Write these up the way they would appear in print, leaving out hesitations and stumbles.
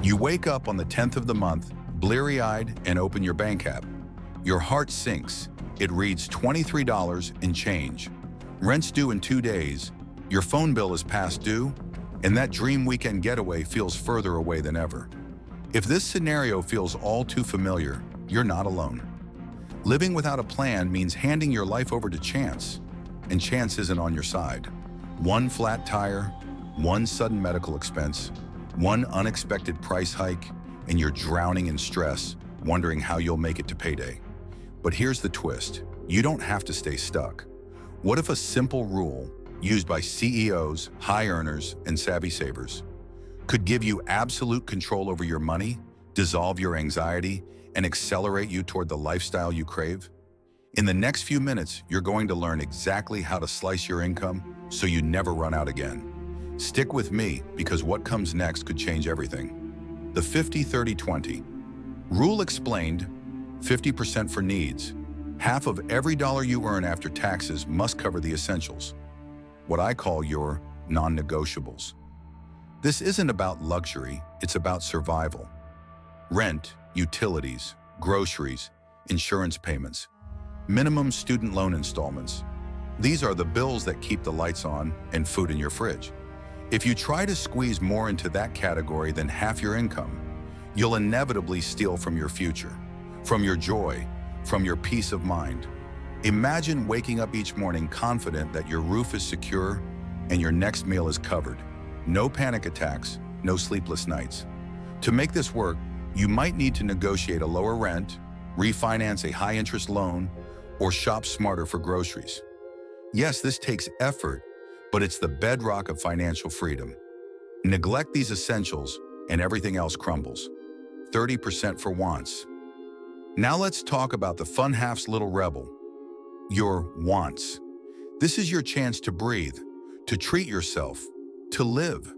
You wake up on the 10th of the month, bleary-eyed, and open your bank app. Your heart sinks. It reads $23 and change. Rent's due in 2 days. Your phone bill is past due, and that dream weekend getaway feels further away than ever. If this scenario feels all too familiar, you're not alone. Living without a plan means handing your life over to chance, and chance isn't on your side. One flat tire, one sudden medical expense, one unexpected price hike, and you're drowning in stress, wondering how you'll make it to payday. But here's the twist. You don't have to stay stuck. What if a simple rule, used by CEOs, high earners, and savvy savers, could give you absolute control over your money, dissolve your anxiety, and accelerate you toward the lifestyle you crave? In the next few minutes, you're going to learn exactly how to slice your income so you never run out again. Stick with me, because what comes next could change everything. The 50-30-20. Rule explained: 50% for needs. Half of every dollar you earn after taxes must cover the essentials, what I call your non-negotiables. This isn't about luxury, it's about survival. Rent, utilities, groceries, insurance payments, minimum student loan installments. These are the bills that keep the lights on and food in your fridge. If you try to squeeze more into that category than half your income, you'll inevitably steal from your future, from your joy, from your peace of mind. Imagine waking up each morning confident that your roof is secure and your next meal is covered. No panic attacks, no sleepless nights. To make this work, you might need to negotiate a lower rent, refinance a high-interest loan, or shop smarter for groceries. Yes, this takes effort, but it's the bedrock of financial freedom. Neglect these essentials and everything else crumbles. 30% for wants. Now let's talk about the fun half's little rebel, your wants. This is your chance to breathe, to treat yourself, to live.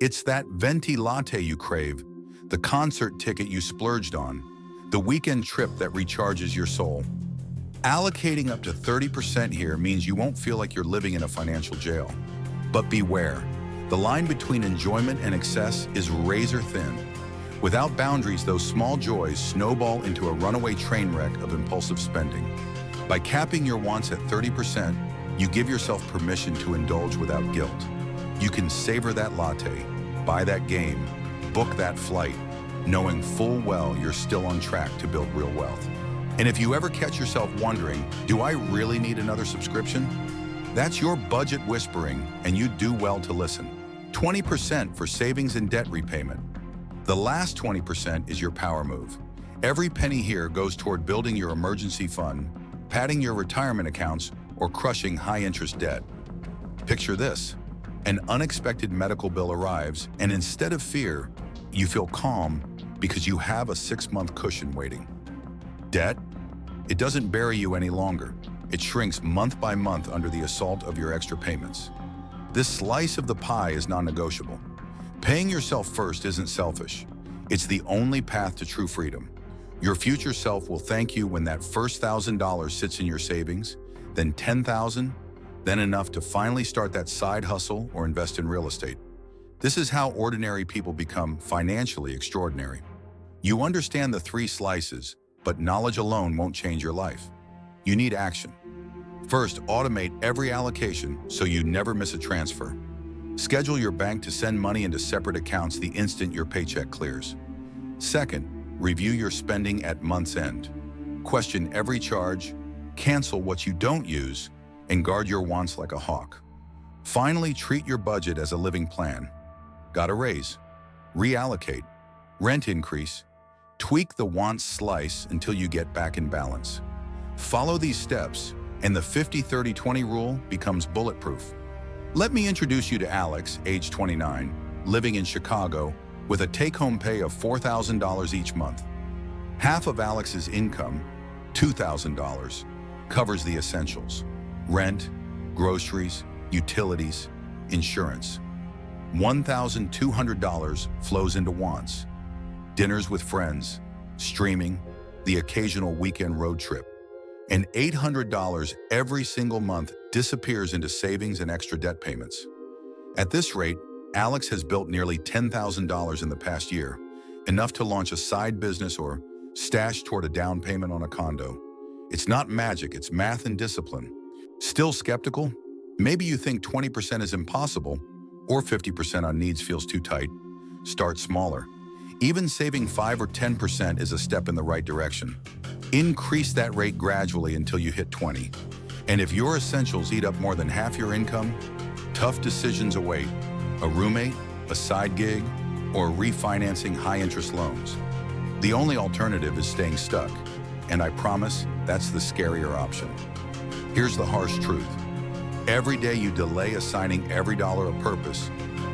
It's that venti latte you crave, the concert ticket you splurged on, the weekend trip that recharges your soul. Allocating up to 30% here means you won't feel like you're living in a financial jail. But beware, the line between enjoyment and excess is razor thin. Without boundaries, those small joys snowball into a runaway train wreck of impulsive spending. By capping your wants at 30%, you give yourself permission to indulge without guilt. You can savor that latte, buy that game, book that flight, knowing full well you're still on track to build real wealth. And if you ever catch yourself wondering, do I really need another subscription? That's your budget whispering, and you do well to listen. 20% for savings and debt repayment. The last 20% is your power move. Every penny here goes toward building your emergency fund, padding your retirement accounts, or crushing high-interest debt. Picture this. An unexpected medical bill arrives, and instead of fear, you feel calm because you have a 6-month cushion waiting. Debt? It doesn't bury you any longer. It shrinks month by month under the assault of your extra payments. This slice of the pie is non-negotiable. Paying yourself first isn't selfish. It's the only path to true freedom. Your future self will thank you when that first $1,000 sits in your savings, then $10,000, then enough to finally start that side hustle or invest in real estate. This is how ordinary people become financially extraordinary. You understand the 3 slices, but knowledge alone won't change your life. You need action. First, automate every allocation so you never miss a transfer. Schedule your bank to send money into separate accounts the instant your paycheck clears. Second, review your spending at month's end. Question every charge, cancel what you don't use, and guard your wants like a hawk. Finally, treat your budget as a living plan. Got a raise? Reallocate. Rent increase? Tweak the wants slice until you get back in balance. Follow these steps, and the 50-30-20 rule becomes bulletproof. Let me introduce you to Alex, age 29, living in Chicago, with a take-home pay of $4,000 each month. Half of Alex's income, $2,000, covers the essentials: rent, groceries, utilities, insurance. $1,200 flows into wants: dinners with friends, streaming, the occasional weekend road trip. And $800 every single month disappears into savings and extra debt payments. At this rate, Alex has built nearly $10,000 in the past year, enough to launch a side business or stash toward a down payment on a condo. It's not magic, it's math and discipline. Still skeptical? Maybe you think 20% is impossible, or 50% on needs feels too tight. Start smaller. Even saving 5 or 10% is a step in the right direction. Increase that rate gradually until you hit 20. And if your essentials eat up more than half your income, tough decisions await. A roommate, a side gig, or refinancing high-interest loans. The only alternative is staying stuck, and I promise that's the scarier option. Here's the harsh truth. Every day you delay assigning every dollar a purpose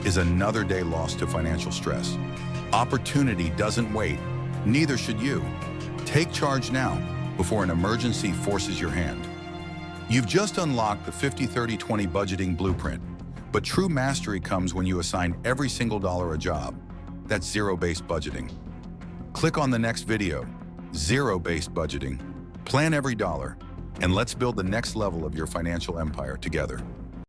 is another day lost to financial stress. Opportunity doesn't wait, neither should you. Take charge now before an emergency forces your hand. You've just unlocked the 50-30-20 budgeting blueprint, but true mastery comes when you assign every single dollar a job. That's zero-based budgeting. Click on the next video, Zero-Based Budgeting. Plan every dollar, and let's build the next level of your financial empire together.